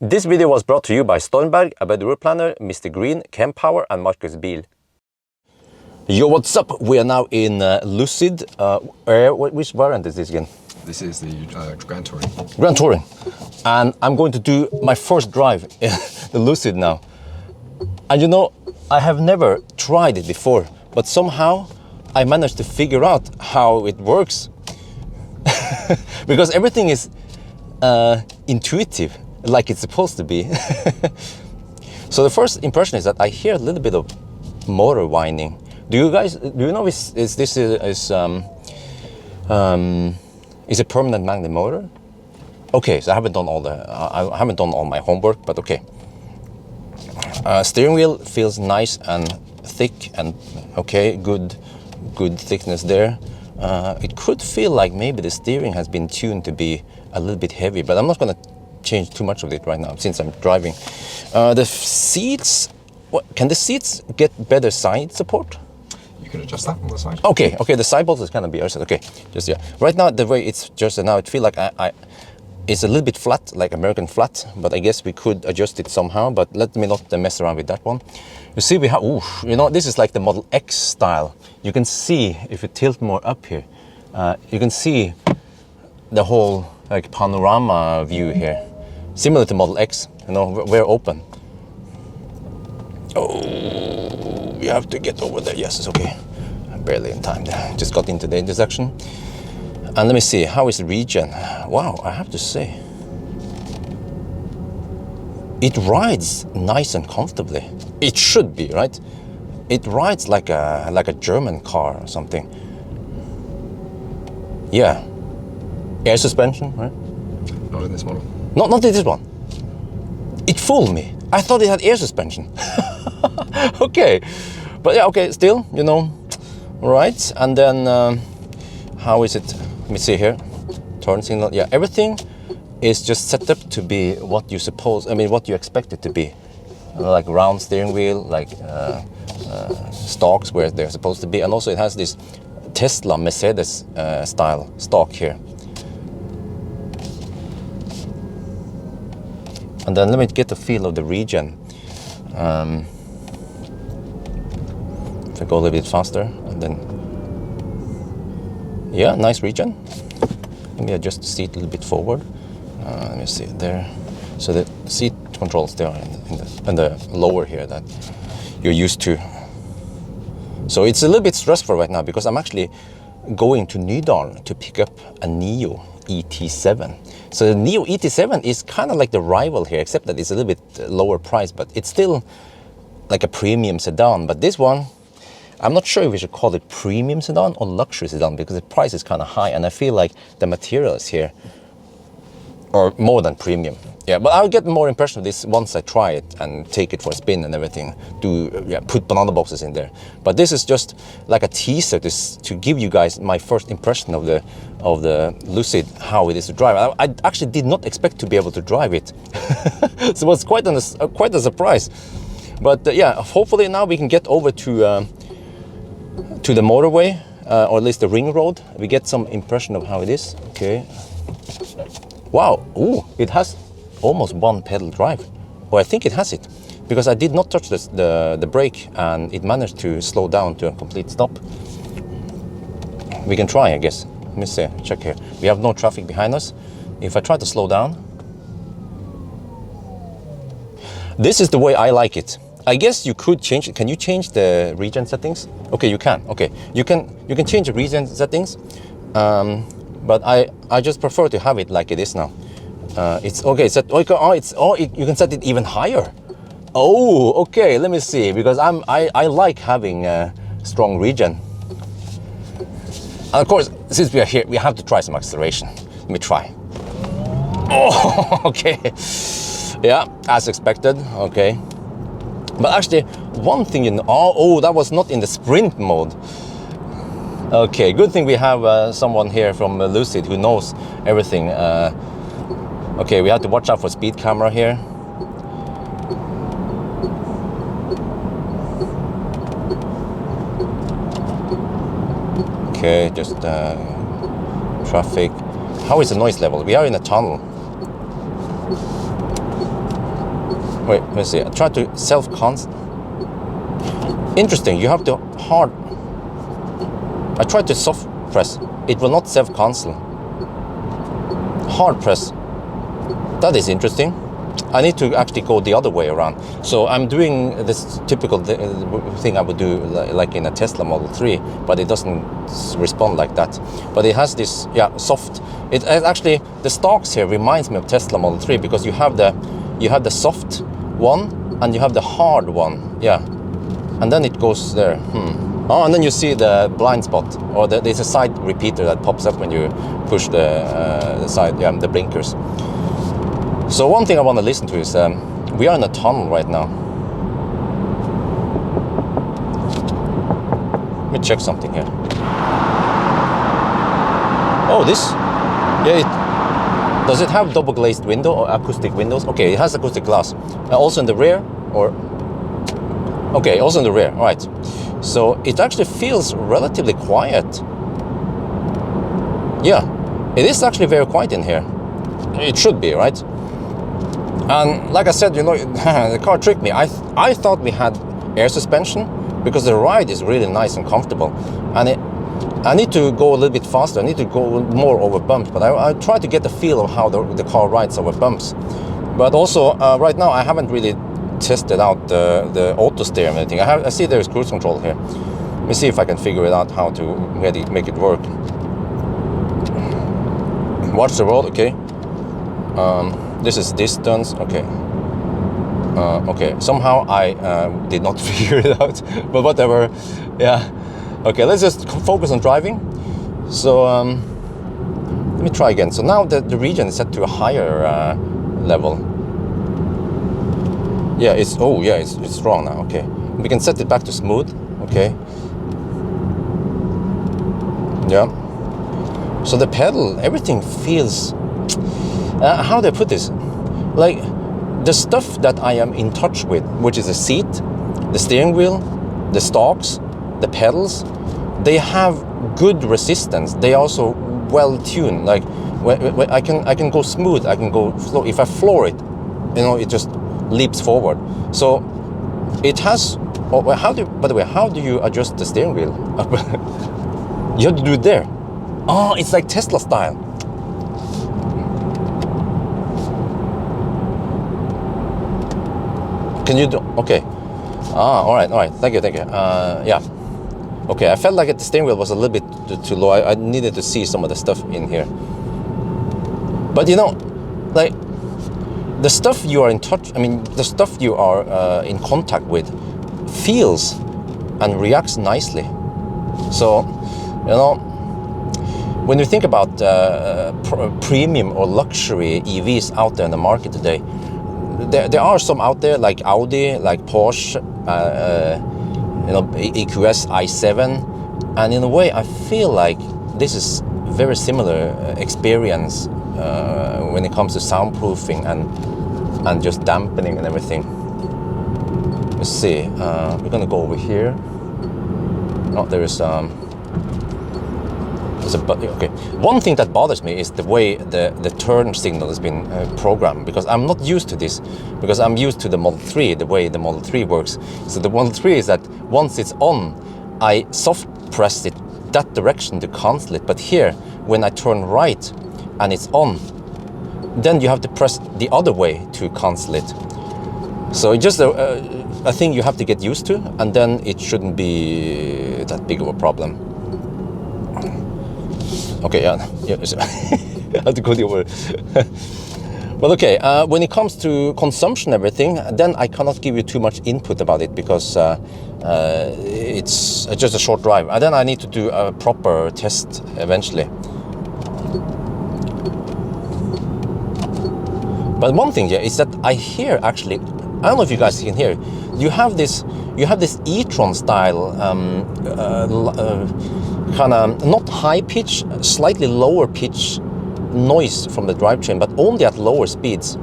This video was brought to you by Stormberg, a route planner, MisterGreen, Kempower and Marcus Bil. Yo, what's up? We are now in Lucid. Which variant is this again? This is the Grand Touring. Grand Touring. And I'm going to do my first drive in the Lucid now. And you know, I have never tried it before, but somehow I managed to figure out how it works. Because everything is intuitive, like it's supposed to be. So the first impression is that I hear a little bit of motor whining. Do you know this is a permanent magnet motor? Okay, so I haven't done all my homework, but okay. Steering wheel feels nice and thick and okay, good thickness there. It could feel like maybe the steering has been tuned to be a little bit heavy, but I'm not going to change too much of it right now since I'm driving. The seats, can the seats get better side support? You can adjust that on the side. Okay, the side bolts can be adjusted. Okay, just yeah. Right now the way it's adjusted now, it feels like it's a little bit flat, like American flat, but I guess we could adjust it somehow. But let me not mess around with that one. You see, we have, you know, this is like the Model X style. You can see if you tilt more up here, you can see the whole like panorama view here, similar to Model X. You know, we're open. Oh, you have to get over there. Yes, it's okay. I'm barely in time there. Just got into the intersection. And let me see, how is the regen? Wow, I have to say, it rides nice and comfortably. It should be, right? It rides like a German car or something. Yeah. Air suspension, right? Not in this model. Not in this one. It fooled me. I thought it had air suspension. Okay. But yeah, okay, still, you know, right. And then, how is it? Let me see here. Turn signal. Yeah, everything is just set up to be what you what you expect it to be. Like round steering wheel, like stalks where they're supposed to be. And also it has this Tesla Mercedes style stalk here. And then let me get the feel of the regen. If I go a little bit faster, and then, yeah, nice regen. Let me adjust the seat a little bit forward. Let me see there. So the seat controls there in the lower here that you're used to. So it's a little bit stressful right now because I'm actually going to Nyland to pick up a Nio ET7. So the Nio ET7 is kind of like the rival here, except that it's a little bit lower price, but it's still like a premium sedan. But this one, I'm not sure if we should call it premium sedan or luxury sedan because the price is kind of high, and I feel like the materials here are more than premium. Yeah, but I'll get more impression of this once I try it and take it for a spin and everything. Put banana boxes in there. But this is just like a teaser to give you guys my first impression of the Lucid, how it is to drive. I actually did not expect to be able to drive it, so it was quite a surprise. But yeah, hopefully now we can get over to the motorway, or at least the ring road. We get some impression of how it is. Okay. Wow. Ooh, it has almost one pedal drive. Well, I think it has it because I did not touch the brake and it managed to slow down to a complete stop. We can try, I guess. Let me see, check here. We have no traffic behind us. If I try to slow down, this is the way I like it. I guess you could change it. Can you change the regen settings? Okay, you can. Okay, you can change the regen settings, but I just prefer to have it like it is now. It's okay. You can set it even higher. Oh, okay. Let me see, because I like having strong regen. And of course, since we are here, we have to try some acceleration. Let me try. Oh, okay. Yeah, as expected. Okay. But actually, one thing that was not in the sprint mode. Okay, good thing we have someone here from Lucid who knows everything. Okay, we have to watch out for speed camera here. Okay, just traffic. How is the noise level? We are in a tunnel. Wait, let's see. I try to self-cancel. Interesting. You have to hard. I tried to soft press. It will not self-cancel. Hard press. That is interesting. I need to actually go the other way around. So I'm doing this typical thing I would do like in a Tesla Model 3, but it doesn't respond like that. But it has this, yeah, soft. It actually, the stalks here reminds me of Tesla Model 3 because you have the soft one and you have the hard one, yeah. And then it goes there. Oh, and then you see the blind spot, or there's a side repeater that pops up when you push the side, yeah, the blinkers. So one thing I want to listen to is, we are in a tunnel right now. Let me check something here. Oh, this, yeah, does it have double glazed window or acoustic windows? Okay, it has acoustic glass. Also in the rear, or, okay, also in the rear, all right. So it actually feels relatively quiet. Yeah, it is actually very quiet in here. It should be, right? And like I said, you know, the car tricked me. I thought we had air suspension because the ride is really nice and comfortable. And I need to go a little bit faster. I need to go more over bumps. But I try to get the feel of how the car rides over bumps. But also, right now, I haven't really tested out the auto steer and everything. I see there's cruise control here. Let me see if I can figure it out how to make it work. Watch the road, okay. This is distance, okay. Okay, somehow I did not figure it out, but whatever, yeah. Okay, let's just focus on driving. So, let me try again. So now the region is set to a higher level. Yeah, it's strong now, okay. We can set it back to smooth, okay. Yeah. So the pedal, everything feels, how do I put this? Like, the stuff that I am in touch with, which is the seat, the steering wheel, the stalks, the pedals, they have good resistance. They also well tuned. Like, when I can go smooth, I can go slow. If I floor it, you know, it just leaps forward. So it has. Oh, by the way, how do you adjust the steering wheel? You have to do it there. Oh, it's like Tesla style. Can you do? Okay. All right. Thank you. Yeah. Okay, I felt like the steering wheel was a little bit too low. I needed to see some of the stuff in here. But you know, like, the stuff you are in touch, I mean, the stuff you are in contact with feels and reacts nicely. So, you know, when you think about premium or luxury EVs out there in the market today, there are some out there like Audi, like Porsche, you know, EQS i7, and in a way I feel like this is very similar experience when it comes to soundproofing and just dampening and everything. Let's see, we're gonna go over here. Oh, there is okay. One thing that bothers me is the way the turn signal has been programmed, because I'm not used to this, because I'm used to the Model 3, the way the Model 3 works. So the Model 3 is that once it's on, I soft press it that direction to cancel it. But here, when I turn right and it's on, then you have to press the other way to cancel it. So it's just a thing you have to get used to, and then it shouldn't be that big of a problem. Okay, yeah. I have to go the other way. Well, okay, when it comes to consumption and everything, then I cannot give you too much input about it, because it's just a short drive. And then I need to do a proper test eventually. But one thing, yeah, is that I hear actually, I don't know if you guys can hear, you have this e-tron style kind of not high pitch, slightly lower pitch noise from the drivetrain, but only at lower speeds,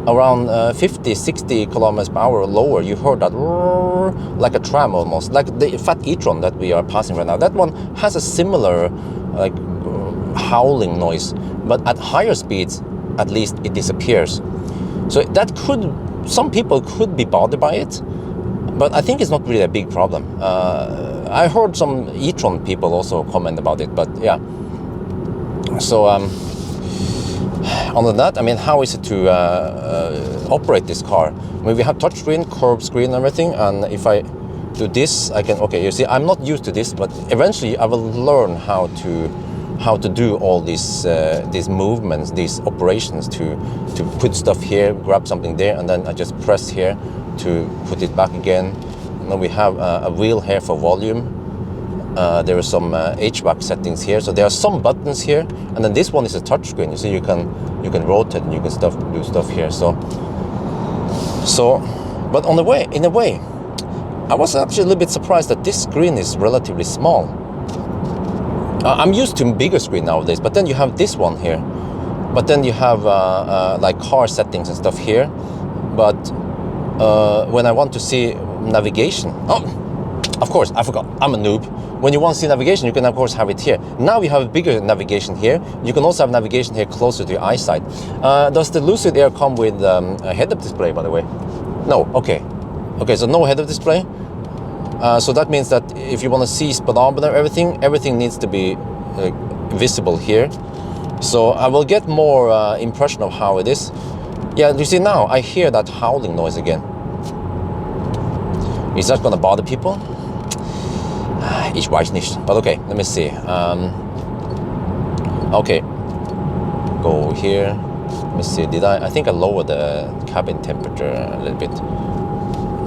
around 50-60 kilometers per hour or lower. You heard that like a tram almost, like the fat e-tron that we are passing right now. That one has a similar like howling noise, but at higher speeds, at least it disappears. So that could some people could be bothered by it, but I think it's not really a big problem. I heard some e-tron people also comment about it, but yeah. So other than that, I mean, how is it to operate this car? I mean, we have touchscreen, curved screen, and everything, and if I do this, I can, okay, you see, I'm not used to this, but eventually I will learn how to do all these movements, these operations, to put stuff here, grab something there, and then I just press here to put it back again. And then we have a wheel here for volume. There are some HVAC settings here, so there are some buttons here, and then this one is a touchscreen. You see, you can rotate and you can do stuff here. So, but in a way, I was actually a little bit surprised that this screen is relatively small. I'm used to a bigger screen nowadays, but then you have this one here, but then you have like car settings and stuff here. But when I want to see navigation, of course, I forgot, I'm a noob. When you want to see navigation, you can of course have it here. Now you have a bigger navigation here. You can also have navigation here closer to your eyesight. Does the Lucid Air come with a head-up display, by the way? No, okay. Okay, so no head-up display. So that means that if you want to see speedometer, everything needs to be visible here. So I will get more impression of how it is. Yeah, you see now, I hear that howling noise again. Is that going to bother people? Ich weiß nicht. But okay, let me see. Okay, go here. Let me see. I think I lowered the cabin temperature a little bit.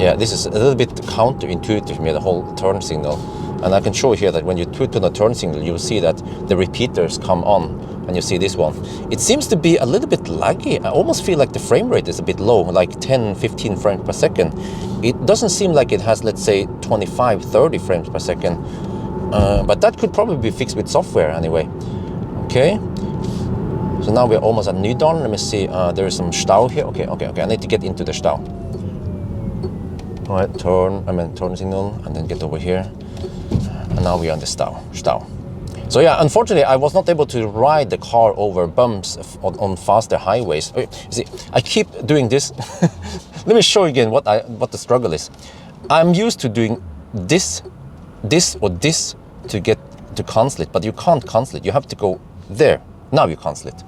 Yeah, this is a little bit counterintuitive for me, the whole turn signal. And I can show here that when you put on the turn signal, you will see that the repeaters come on, and you see this one. It seems to be a little bit laggy. I almost feel like the frame rate is a bit low, like 10, 15 frames per second. It doesn't seem like it has, let's say, 25, 30 frames per second. But that could probably be fixed with software anyway. Okay. So now we're almost at Nyland. Let me see. There is some stau here. Okay. I need to get into the stau. All right, turn signal, and then get over here. And now we are on the stau. So yeah, unfortunately, I was not able to ride the car over bumps on faster highways. You see, I keep doing this. Let me show you again what the struggle is. I'm used to doing this or this to get to cancel it, but you can't cancel it. You have to go there. Now you cancel it.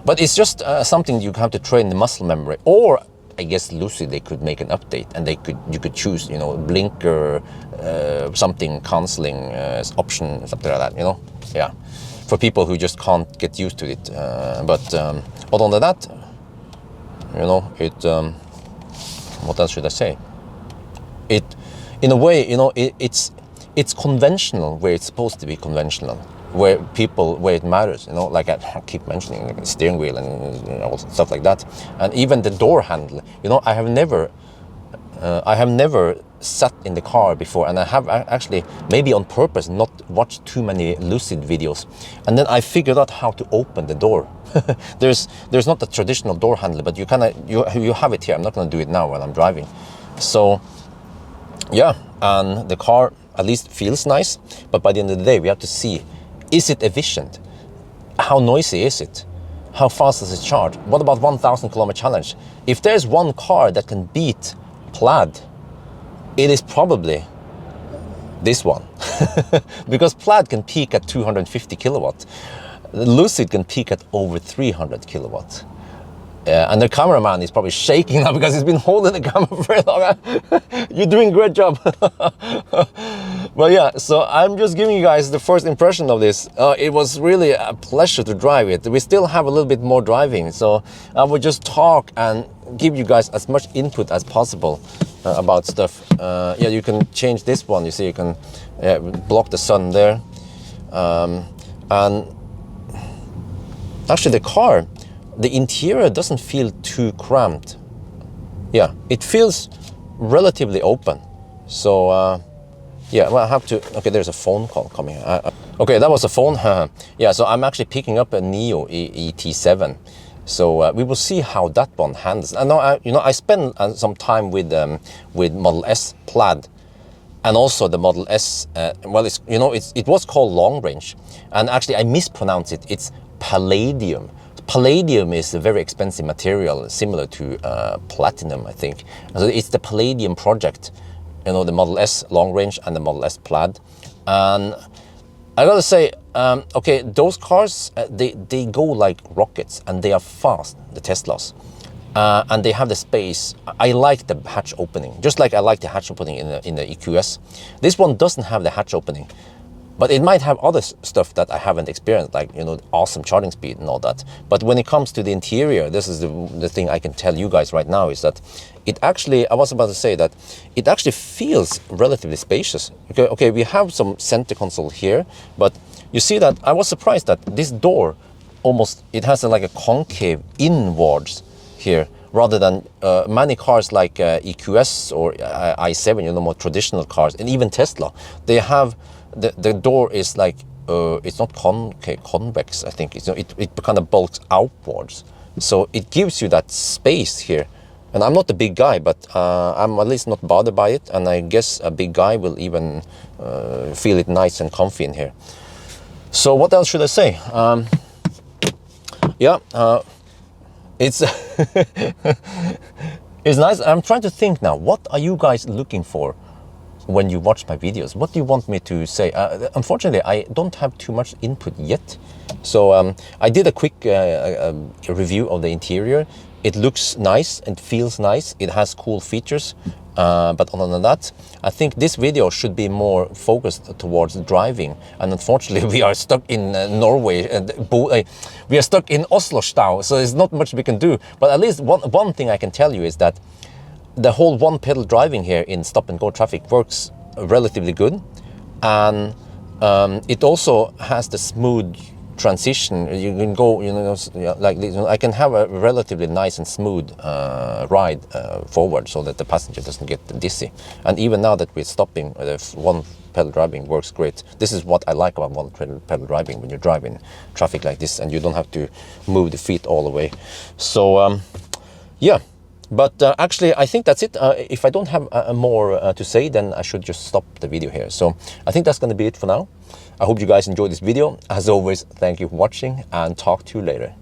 But it's just something you have to train the muscle memory. Or I guess Lucid, they could make an update, and you could choose, you know, blinker, something canceling option, something like that, you know. Yeah, for people who just can't get used to it. But other than that, you know, what else should I say? It, in a way, you know, it's conventional where it's supposed to be conventional, where it matters, you know, like I keep mentioning, like the steering wheel and, you know, stuff like that, and even the door handle. You know, I have never sat in the car before, and I have actually, maybe on purpose, not watched too many Lucid videos, and then I figured out how to open the door. There's not a traditional door handle, but you have it here. I'm not going to do it now while I'm driving. So yeah, and the car at least feels nice, but by the end of the day, we have to see, is it efficient? How noisy is it? How fast does it charge? What about 1,000 kilometer challenge? If there's one car that can beat Plaid, it is probably this one. Because Plaid can peak at 250 kilowatts. Lucid can peak at over 300 kilowatts. And the cameraman is probably shaking now because he's been holding the camera for very long. You're doing a great job. But yeah, so I'm just giving you guys the first impression of this. It was really a pleasure to drive it. We still have a little bit more driving, so I will just talk and give you guys as much input as possible about stuff. Yeah, you can change this one. You see, you can block the sun there. And actually the car, the interior doesn't feel too cramped. Yeah, it feels relatively open. So yeah, well, I have to, okay, there's a phone call coming. Okay, that was a phone. Yeah, so I'm actually picking up a Nio ET7. So we will see how that one handles. I know, I spent some time with Model S Plaid, and also the Model S. Well, it was called long range, and actually I mispronounced it. It's Palladium. palladium is a very expensive material, similar to platinum, I think. So it's the Palladium project, you know, the Model S long range and the Model S Plaid. And I gotta say, okay, those cars, they go like rockets and they are fast, the Teslas. And they have the space. I like the hatch opening, just like I like the hatch opening in the EQS. This one doesn't have the hatch opening, but it might have other stuff that I haven't experienced, like, you know, awesome charging speed and all that. But when it comes to the interior, this is the thing I can tell you guys right now, is that it actually, I was about to say that it actually feels relatively spacious. Okay, we have some center console here, but you see that I was surprised that this door almost, it has like a concave inwards here, rather than many cars like EQS or i7, you know, more traditional cars, and even Tesla, they have the door is like it's not convex. I think it kind of bulks outwards, so it gives you that space here. And I'm not a big guy, but I'm at least not bothered by it, and I guess a big guy will even feel it nice and comfy in here. So what else should I say? Yeah. It's it's nice. I'm trying to think now. What are you guys looking for when you watch my videos? What do you want me to say? Unfortunately, I don't have too much input yet. So I did a quick review of the interior. It looks nice and feels nice. It has cool features. But other than that, I think this video should be more focused towards driving. And unfortunately, we are stuck in Norway. We are stuck in Oslo style, so there's not much we can do. But at least one thing I can tell you is that the whole one-pedal driving here in stop-and-go traffic works relatively good. And it also has the smooth transition. You can go, you know, like this. I can have a relatively nice and smooth ride forward, so that the passenger doesn't get dizzy. And even now that we're stopping, the one-pedal driving works great. This is what I like about one-pedal driving when you're driving traffic like this, and you don't have to move the feet all the way. So yeah. But actually, I think that's it. If I don't have more to say, then I should just stop the video here. So I think that's going to be it for now. I hope you guys enjoyed this video. As always, thank you for watching, and talk to you later.